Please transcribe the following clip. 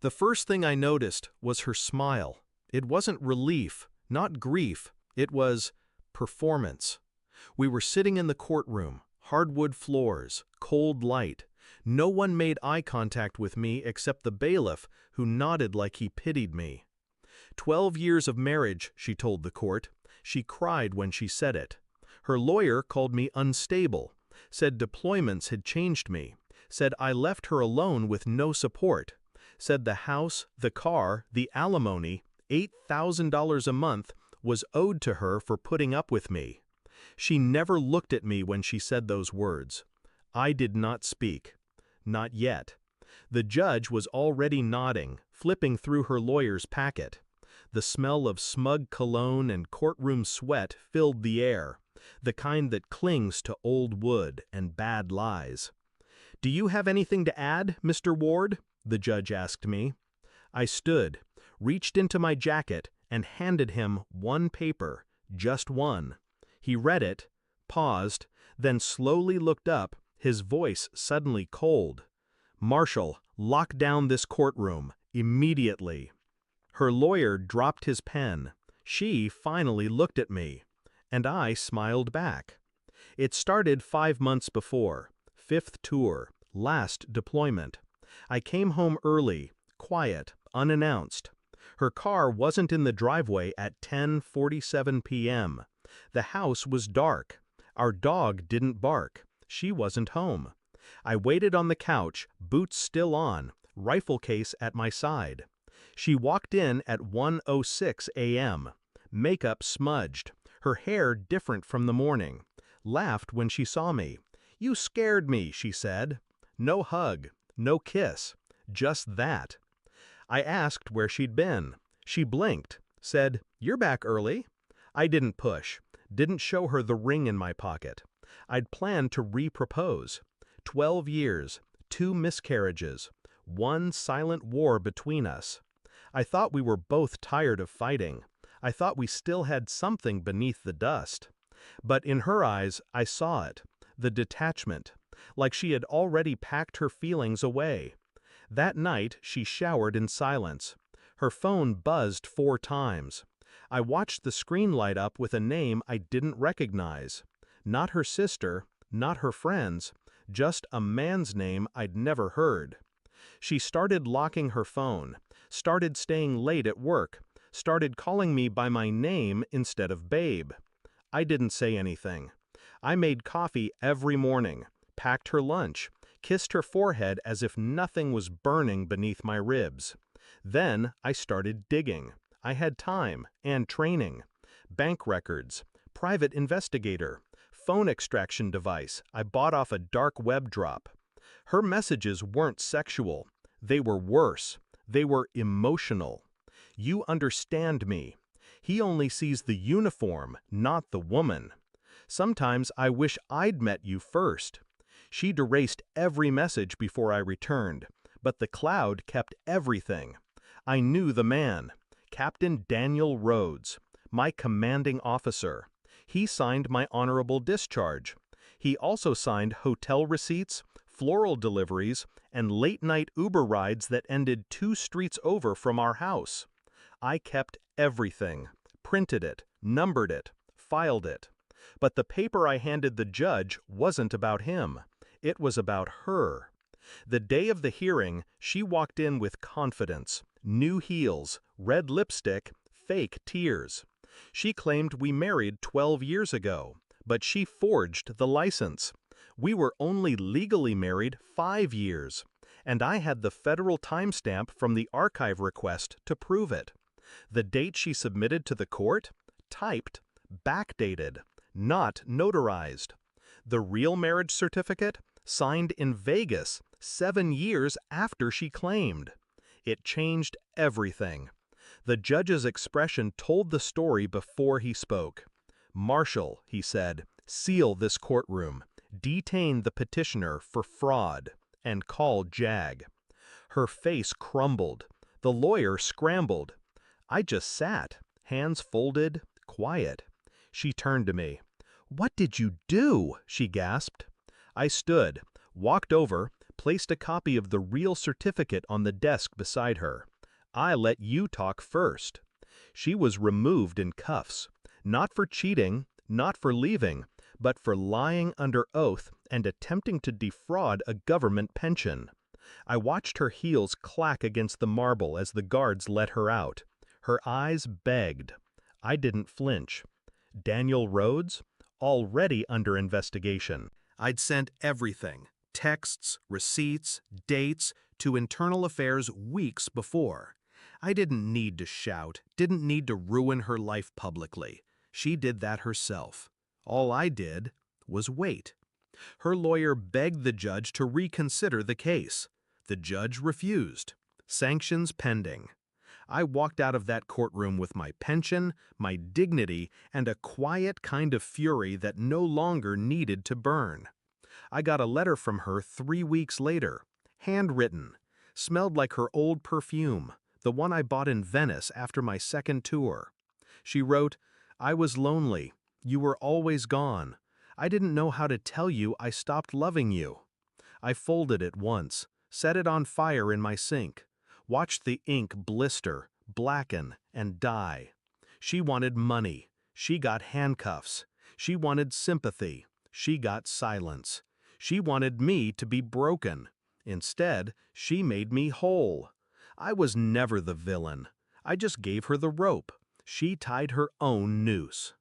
The first thing I noticed was her smile. It wasn't relief, not grief, it was performance. We were sitting in the courtroom, hardwood floors, cold light. No one made eye contact with me except the bailiff, who nodded like he pitied me. 12 years of marriage, she told the court. She cried when she said it. Her lawyer called me unstable, said deployments had changed me, said I left her alone with no support, said the house, the car, the alimony, $8,000 a month, was owed to her for putting up with me. She never looked at me when she said those words. I did not speak. Not yet. The judge was already nodding, flipping through her lawyer's packet. The smell of smug cologne and courtroom sweat filled the air, the kind that clings to old wood and bad lies. "Do you have anything to add, Mr. Ward?" the judge asked me. I stood, reached into my jacket, and handed him one paper, just one. He read it, paused, then slowly looked up, his voice suddenly cold. "Marshal, lock down this courtroom, immediately." Her lawyer dropped his pen. She finally looked at me, and I smiled back. It started 5 months before, 5th tour, last deployment. I came home early, quiet, unannounced. Her car wasn't in the driveway at 10:47 p.m. The house was dark. Our dog didn't bark. She wasn't home. I waited on the couch, boots still on, rifle case at my side. She walked in at 1:06 a.m. Makeup smudged, her hair different from the morning. Laughed when she saw me. "You scared me," she said. No hug, no kiss, just that. I asked where she'd been. She blinked, said, "You're back early." I didn't push, didn't show her the ring in my pocket. I'd planned to re-propose. 12 years, 2 miscarriages, 1 silent war between us. I thought we were both tired of fighting. I thought we still had something beneath the dust. But in her eyes, I saw it, the detachment, like she had already packed her feelings away. That night, she showered in silence. Her phone buzzed 4 times. I watched the screen light up with a name I didn't recognize. Not her sister, not her friends, just a man's name I'd never heard. She started locking her phone, started staying late at work, started calling me by my name instead of babe. I didn't say anything. I made coffee every morning, packed her lunch, kissed her forehead as if nothing was burning beneath my ribs. Then I started digging. I had time and training. Bank records, private investigator, phone extraction device I bought off a dark web drop. Her messages weren't sexual. They were worse. They were emotional. "You understand me." He only sees the uniform, not the woman. "Sometimes I wish I'd met you first." She'd erased every message before I returned, but the cloud kept everything. I knew the man, Captain Daniel Rhodes, my commanding officer. He signed my honorable discharge. He also signed hotel receipts, floral deliveries, and late-night Uber rides that ended 2 streets over from our house. I kept everything, printed it, numbered it, filed it. But the paper I handed the judge wasn't about him. It was about her. The day of the hearing, she walked in with confidence, new heels, red lipstick, fake tears. She claimed we married 12 years ago, but she forged the license. We were only legally married 5 years, and I had the federal timestamp from the archive request to prove it. The date she submitted to the court? Typed, backdated, not notarized. The real marriage certificate? Signed in Vegas 7 years after she claimed. It changed everything. The judge's expression told the story before he spoke. "Marshal," he said, "seal this courtroom. Detain the petitioner for fraud, and call JAG." Her face crumbled. The lawyer scrambled. I just sat, hands folded, quiet. She turned to me. "What did you do?" she gasped. I stood, walked over, placed a copy of the real certificate on the desk beside her. I let you talk first. She was removed in cuffs, not for cheating, not for leaving, but for lying under oath and attempting to defraud a government pension. I watched her heels clack against the marble as the guards let her out. Her eyes begged. I didn't flinch. Daniel Rhodes? Already under investigation. I'd sent everything, texts, receipts, dates, to Internal Affairs weeks before. I didn't need to shout, didn't need to ruin her life publicly. She did that herself. All I did was wait. Her lawyer begged the judge to reconsider the case. The judge refused. Sanctions pending. I walked out of that courtroom with my pension, my dignity, and a quiet kind of fury that no longer needed to burn. I got a letter from her 3 weeks later, handwritten, smelled like her old perfume, the one I bought in Venice after my second tour. She wrote, "I was lonely. You were always gone. I didn't know how to tell you I stopped loving you." I folded it once, set it on fire in my sink, watched the ink blister, blacken, and die. She wanted money. She got handcuffs. She wanted sympathy. She got silence. She wanted me to be broken. Instead, she made me whole. I was never the villain. I just gave her the rope. She tied her own noose.